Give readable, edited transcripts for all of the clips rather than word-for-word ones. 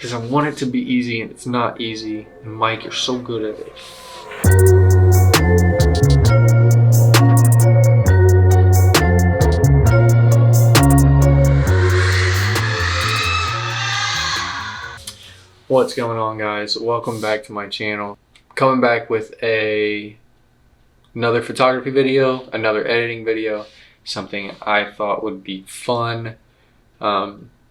because I want it to be easy and it's not easy. And Mike, you're so good at it. What's going on, guys? Welcome back to my channel. Coming back with another photography video, another editing video, something I thought would be fun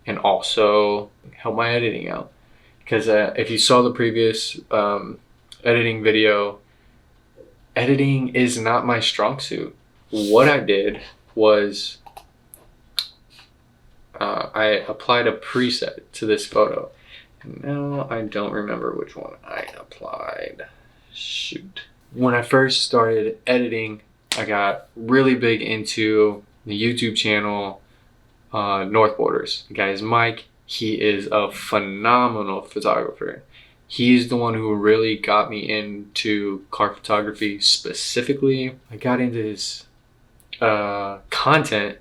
and also help my editing out. Because if you saw the previous editing video, editing is not my strong suit. What I did was I applied a preset to this photo. No, I don't remember which one I applied. Shoot. When I first started editing, I got really big into the YouTube channel North Borders. The guy is Mike. He is a phenomenal photographer. He's the one who really got me into car photography specifically. I got into his content.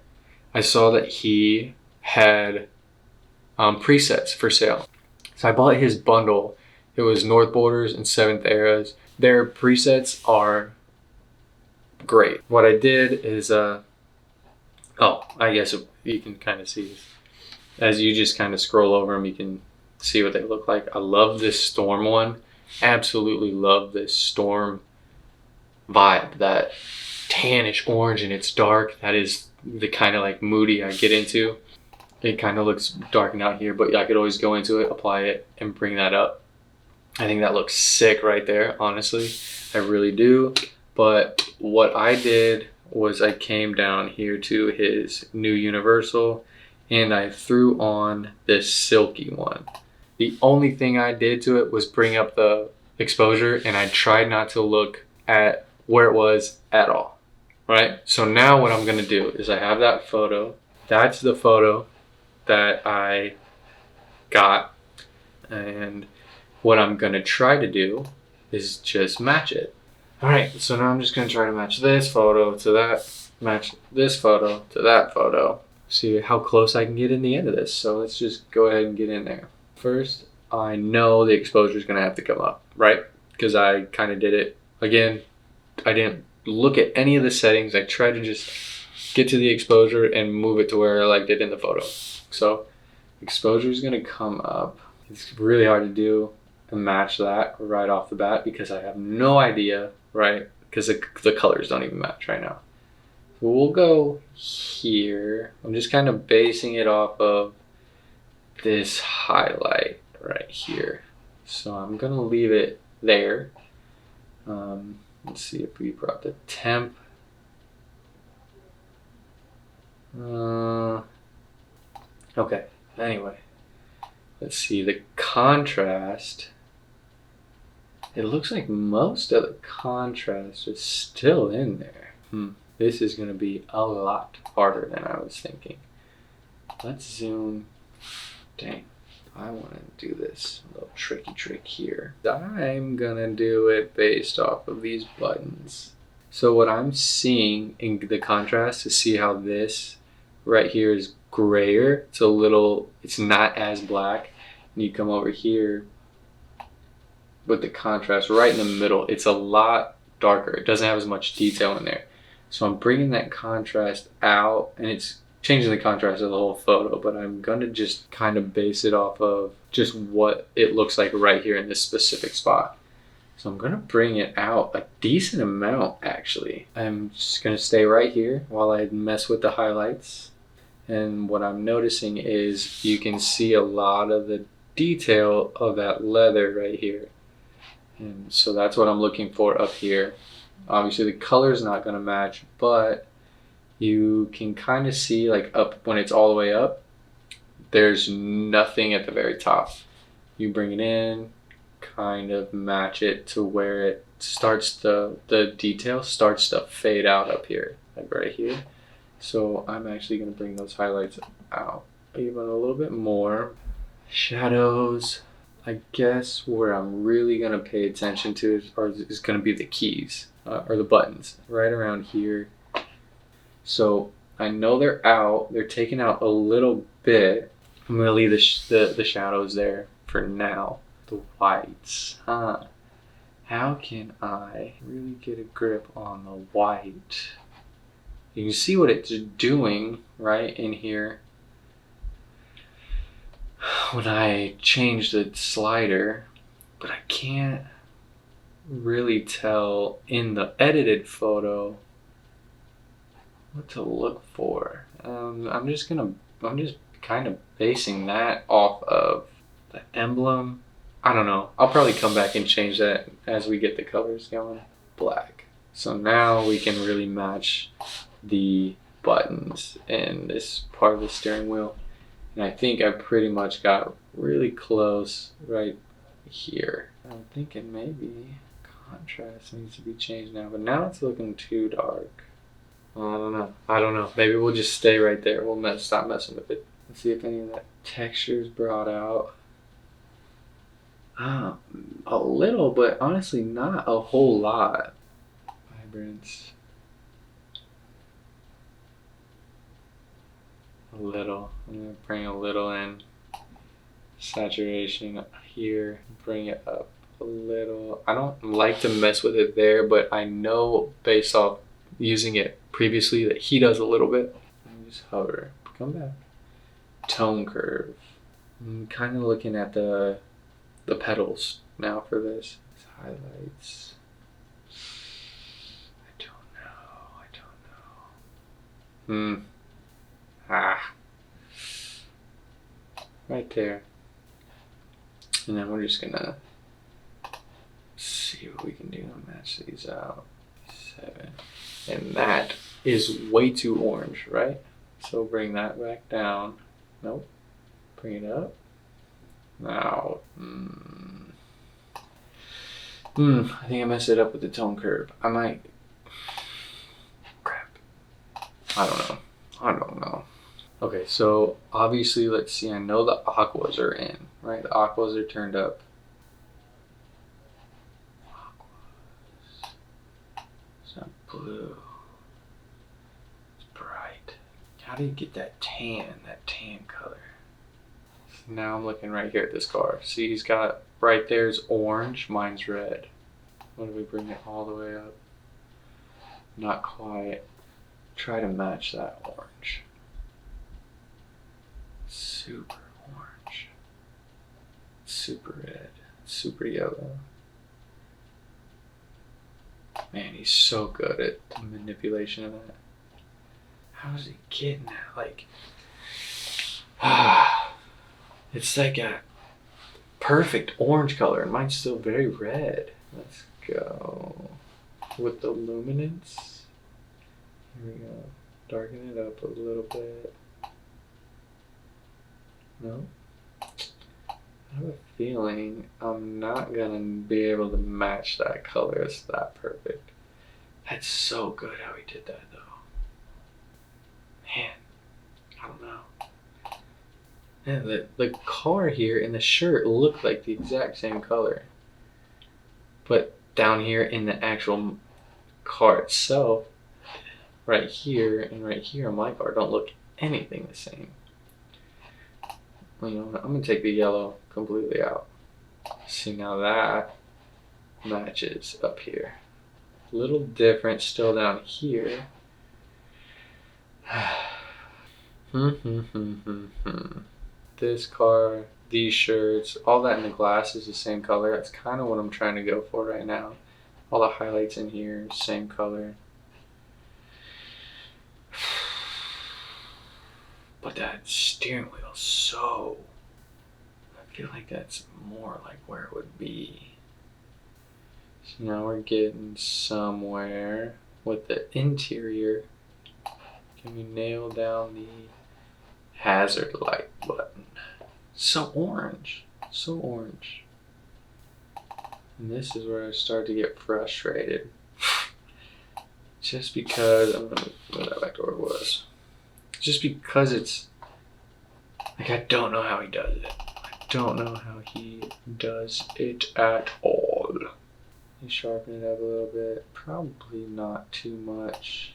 I saw that he had presets for sale. So I bought his bundle. It was North Borders and Seventh Eras. Their presets are great. What I did is, I guess you can kind of see this. As you just kind of scroll over them, you can see what they look like. I love this storm one. Absolutely love this storm vibe. That tannish orange and it's dark. That is the kind of like moody I get into. It kind of looks darkened out here, but I could always go into it, apply it, and bring that up. I think that looks sick right there, honestly. I really do. But what I did was I came down here to his new universal and I threw on this silky one. The only thing I did to it was bring up the exposure, and I tried not to look at where it was at all, right? So now what I'm gonna do is I have that photo. That's the photo that I got, and what I'm gonna try to do is just match it. All right, so now I'm just gonna try to match this photo to that, match this photo to that photo, see how close I can get in the end of this. So let's just go ahead and get in there. First, I know the exposure is gonna have to come up, right? Because I kind of did it. Again, I didn't look at any of the settings. I tried to just get to the exposure and move it to where I liked it in the photo. So exposure is gonna come up. It's really hard to do and match that right off the bat because I have no idea, right? Because the colors don't even match right now. So we'll go here. I'm just kind of basing it off of this highlight right here. So I'm gonna leave it there. Let's see if we brought the temp. Okay, anyway, let's see the contrast. It looks like most of the contrast is still in there. This is gonna be a lot harder than I was thinking. Let's zoom. Dang, I wanna do this little tricky trick here. I'm gonna do it based off of these buttons. So what I'm seeing in the contrast is, see how this right here is grayer. It's not as black. And you come over here with the contrast right in the middle, it's a lot darker. It doesn't have as much detail in there. So I'm bringing that contrast out, and it's changing the contrast of the whole photo, but I'm gonna just kind of base it off of just what it looks like right here in this specific spot. So I'm gonna bring it out a decent amount, actually. I'm just gonna stay right here while I mess with the highlights. And what I'm noticing is you can see a lot of the detail of that leather right here. And so that's what I'm looking for up here. Obviously the color is not gonna match, but you can kind of see like up when it's all the way up, there's nothing at the very top. You bring it in, kind of match it to where it starts, the detail starts to fade out up here, like right here. So I'm actually going to bring those highlights out even a little bit more. Shadows, I guess where I'm really going to pay attention to is going to be the keys or the buttons right around here. So I know they're out, they're taken out a little bit. I'm going to leave the shadows there for now. The whites, huh? How can I really get a grip on the white? You can see what it's doing right in here. When I change the slider, but I can't really tell in the edited photo what to look for. I'm just kind of basing that off of the emblem. I don't know. I'll probably come back and change that as we get the colors going. Black. So now we can really match the buttons and this part of the steering wheel. And I think I pretty much got really close right here. I'm thinking maybe contrast needs to be changed now, but now it's looking too dark. Well, I don't know. Maybe we'll just stay right there. We'll stop messing with it. Let's see if any of that texture is brought out. A little, but honestly not a whole lot. Vibrance. A little. I'm gonna bring a little in. Saturation here. Bring it up a little. I don't like to mess with it there, but I know based off using it previously that he does a little bit. Let me just hover. Come back. Tone curve. I'm kind of looking at the pedals now for this. Highlights. I don't know. Right there. And then we're just gonna see what we can do to match these out. 7. And that is way too orange, right? So bring that back down. Nope. Bring it up. Now, I think I messed it up with the tone curve. I might. Crap. I don't know. Okay, so obviously, let's see. I know the aquas are in, right? The aquas are turned up. Aquas. It's not blue. It's bright. How do you get that tan color? So now I'm looking right here at this car. See, he's got right there's orange, mine's red. What if we bring it all the way up? Not quite. Try to match that orange. Super orange. Super red. Super yellow. Man, he's so good at the manipulation of that. How is he getting that? Like, it's like a perfect orange color, and mine's still very red. Let's go with the luminance. Here we go. Darken it up a little bit. No. I have a feeling I'm not gonna be able to match that color. It's that perfect. That's so good how he did that though. Man, I don't know. And the car here and the shirt look like the exact same color. But down here in the actual car itself, right here and right here on my car don't look anything the same. Well, you know what? I'm gonna take the yellow completely out. See, now that matches up here. A little different still down here. This car, these shirts, all that in the glass is the same color. That's kind of what I'm trying to go for right now. All the highlights in here, same color. But that steering wheel, so I feel like that's more like where it would be. So now we're getting somewhere with the interior. Can we nail down the hazard light button? So orange, so orange. And this is where I start to get frustrated. Just because, I'm gonna move that back to where it was. Just because it's, like, I don't know how he does it. I don't know how he does it at all. You sharpen it up a little bit. Probably not too much.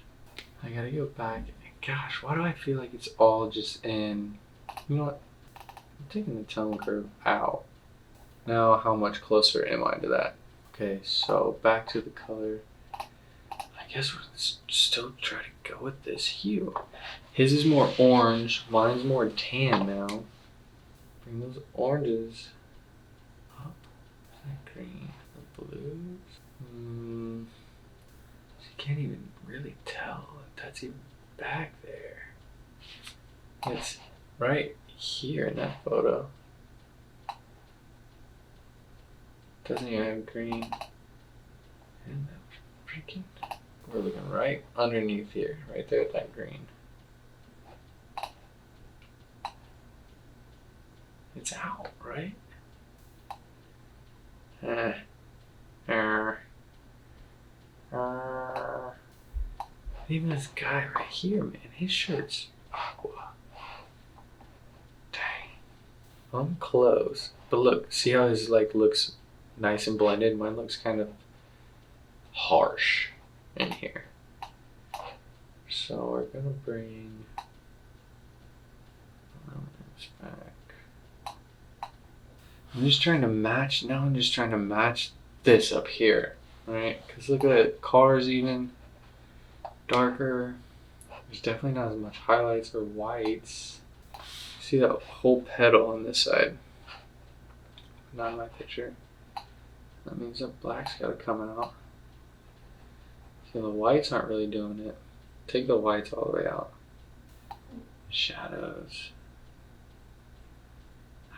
I gotta go back. Gosh, why do I feel like it's all just in, you know what? I'm taking the tone curve out. Now how much closer am I to that? Okay, so back to the color. I guess we're still try to go with this hue. His is more orange, mine's more tan now. Bring those oranges up. That green, the blues. So you can't even really tell if that's even back there. It's right here in that photo. Doesn't even have green. And that freaking. We're looking right underneath here, right there at that green. It's out, right? Even this guy right here, man, his shirt's aqua. Dang. I'm close. But look, see how his looks nice and blended? Mine looks kind of harsh in here. So we're gonna bring this back. I'm just trying to match, now I'm just trying to match this up here, right? Because look at that, car's even darker. There's definitely not as much highlights or whites. See that whole pedal on this side? Not in my picture. That means that black's gotta come out. So the whites aren't really doing it. Take the whites all the way out. Shadows.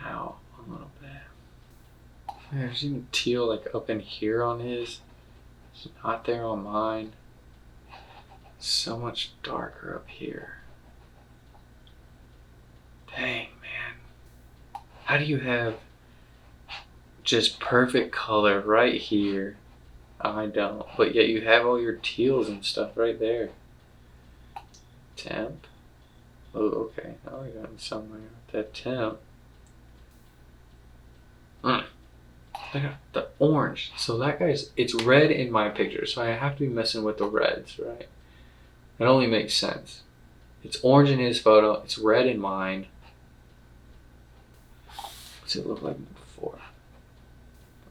Out a little bit. There's even teal like up in here on his. It's not there on mine. So much darker up here. Dang, man. How do you have just perfect color right here? I don't. But yet you have all your teals and stuff right there. Temp. Oh, okay. Now we're getting somewhere with that temp. Look at the orange. So that guy's, it's red in my picture, so I have to be messing with the reds, right? It only makes sense. It's orange in his photo, it's red in mine. What's it look like before?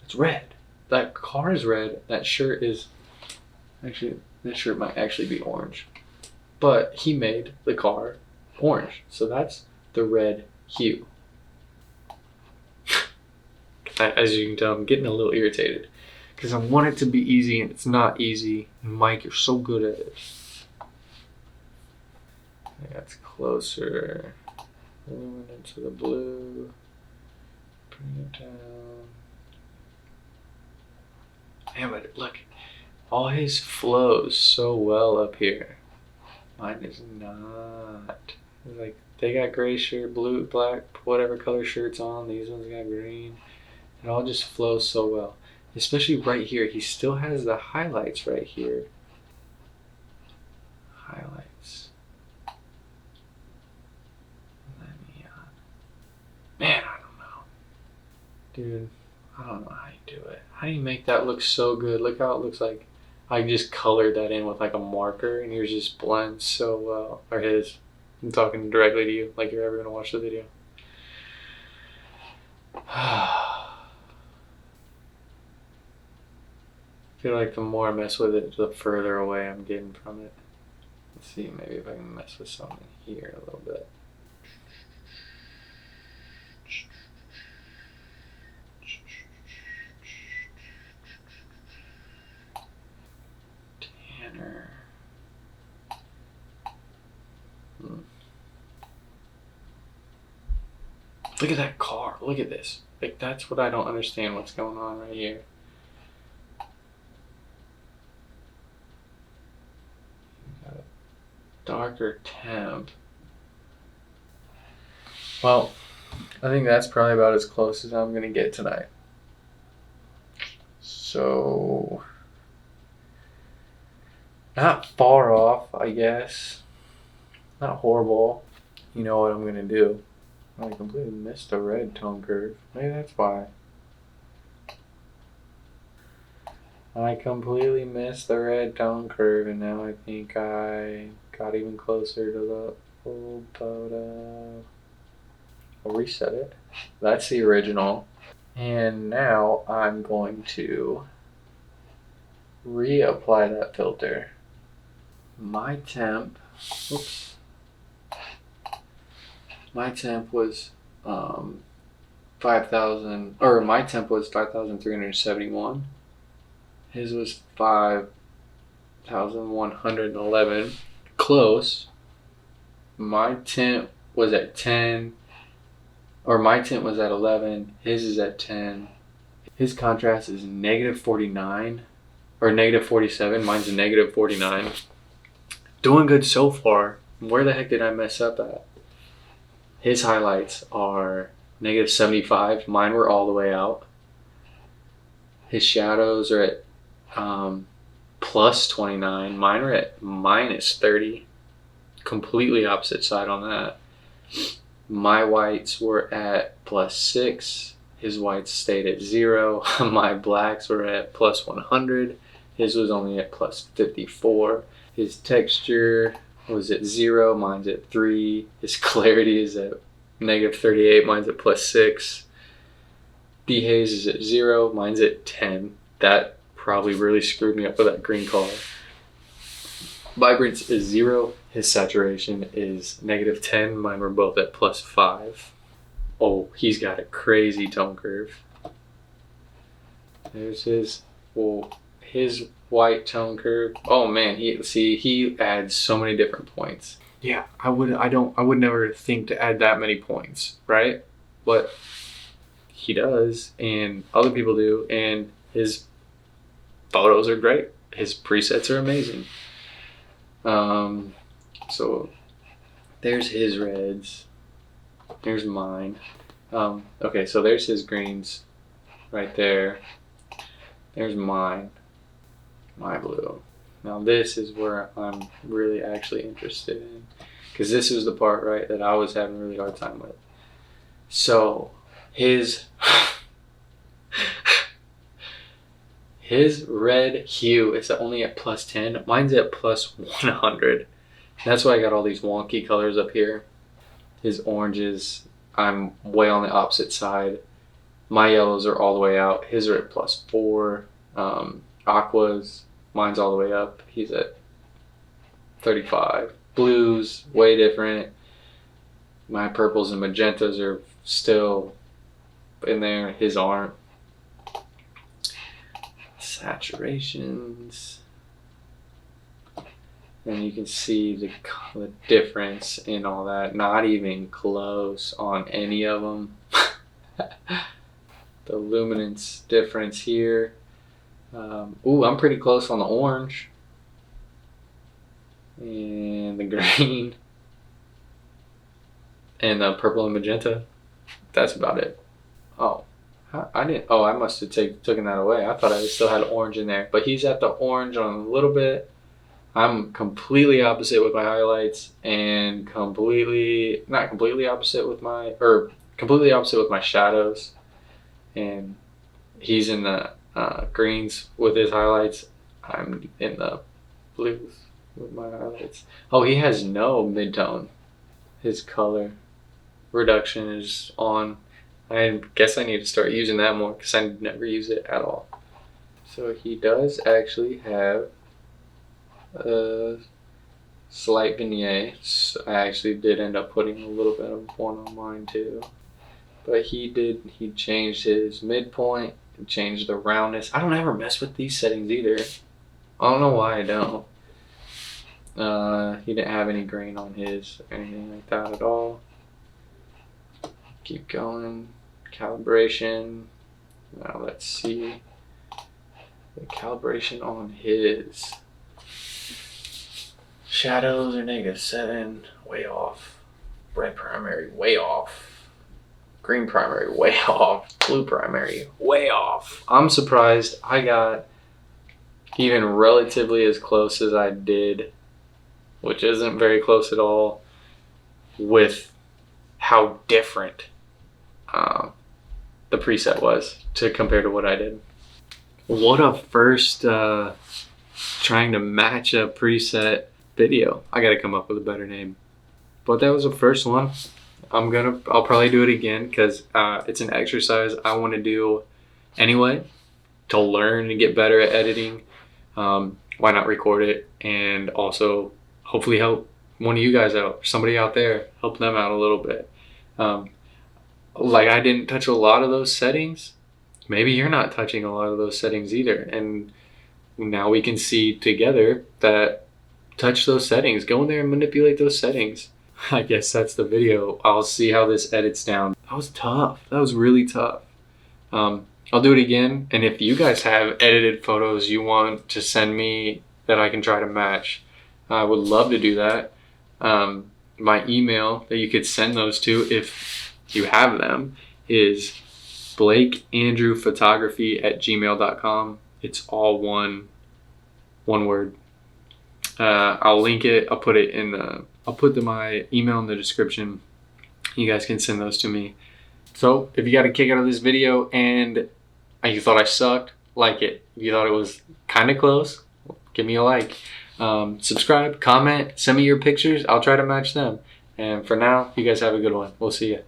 It's red. That car is red. That shirt is, actually, this shirt might actually be orange. But he made the car orange. So that's the red hue. As you can tell, I'm getting a little irritated because I want it to be easy and it's not easy. And Mike, you're so good at it. That's closer. Moving into the blue. Bring it down. Man, but look, all his flows so well up here. Mine is not. It's like they got gray shirt, blue, black, whatever color shirts on. These ones got green. It all just flows so well. Especially right here. He still has the highlights right here. Highlights. Man, I don't know. Dude, I don't know how you do it. How do you make that look so good? Look how it looks like I just colored that in with like a marker and yours just blends so well. Or his. I'm talking directly to you like you're ever going to watch the video. I feel like the more I mess with it, the further away I'm getting from it. Let's see, maybe if I can mess with something here a little bit. Tanner. Look at that car. Look at this. Like, that's what I don't understand what's going on right here. Got a darker temp. Well, I think that's probably about as close as I'm gonna get tonight. So, not far off, I guess. Not horrible. You know what I'm gonna do? I completely missed the red tone curve. Maybe that's why. I completely missed the red tone curve, and now I think I got even closer to the old photo. I'll reset it. That's the original. And now I'm going to reapply that filter. My temp, oops. My temp was 5,000, or my temp was 5,371. His was 5,111. Close. My temp was at 10, or my temp was at 11. His is at 10. His contrast is -49 or -47. Mine's a -49. Doing good so far. Where the heck did I mess up at? His highlights are -75. Mine were all the way out. His shadows are at +29. Mine are at -30. Completely opposite side on that. My whites were at +6. His whites stayed at 0. My blacks were at +100. His was only at +54. His texture was at 0. Mine's at 3. His clarity is at -38. Mine's at +6. Dehaze is at 0. Mine's at 10. That probably really screwed me up with that green color. Vibrance is 0. His saturation is -10. Mine were both at +5. Oh, he's got a crazy tone curve. There's his, well, his white tone curve. Oh man, he adds so many different points. Yeah, I would never think to add that many points, right? But he does, and other people do, and his photos are great. His presets are amazing. So there's his reds. There's mine. Okay, so there's his greens right there. There's mine. My blue. Now this is where I'm really actually interested in, because this was the part, right, that I was having a really hard time with. So his his red hue is only at +10. Mine's at +100. That's why I got all these wonky colors up here. His oranges, I'm way on the opposite side. My yellows are all the way out. His are at +4. Aquas, mine's all the way up. He's at 35. Blues, way different. My purples and magentas are still in there. His aren't. Saturations. And you can see the difference in all that. Not even close on any of them. The luminance difference here. Ooh, I'm pretty close on the orange. And the green. And the purple and magenta. That's about it. Oh, I didn't. Oh, I must have taken that away. I thought I still had orange in there. But he's at the orange on a little bit. I'm completely opposite with my highlights, and not completely opposite with my, or completely opposite with my shadows. And he's in the greens with his highlights. I'm in the blues with my highlights. Oh, he has no mid-tone. His color reduction is on. I guess I need to start using that more, because I never use it at all. So he does actually have a slight vignette. So I actually did end up putting a little bit of one on mine too. But he changed his midpoint, changed the roundness. I don't ever mess with these settings either. I don't know why I don't. He didn't have any grain on his or anything like that at all. Keep going. Calibration. Now let's see the calibration on his. Shadows are -7, way off. Red primary, way off. Green primary, way off. Blue primary, way off. I'm surprised I got even relatively as close as I did, which isn't very close at all, with how different the preset was to compare to what I did. What a first trying to match a preset video. I gotta come up with a better name. But that was the first one. I'll probably do it again because it's an exercise I want to do anyway to learn and get better at editing. Why not record it and also hopefully help one of you guys out, somebody out there, help them out a little bit. Like I didn't touch a lot of those settings. Maybe you're not touching a lot of those settings either. And now we can see together that touch those settings, go in there and manipulate those settings. I guess that's the video. I'll see how this edits down. That was tough. That was really tough. I'll do it again. And if you guys have edited photos you want to send me that I can try to match, I would love to do that. My email that you could send those to, if you have them, is blakeandrewphotography@gmail.com. It's all one word. I'll link it. I'll put my email in the description. You guys can send those to me. So if you got a kick out of this video and you thought I sucked, like it. If you thought it was kind of close, give me a like. Subscribe, comment, send me your pictures. I'll try to match them. And for now, you guys have a good one. We'll see you.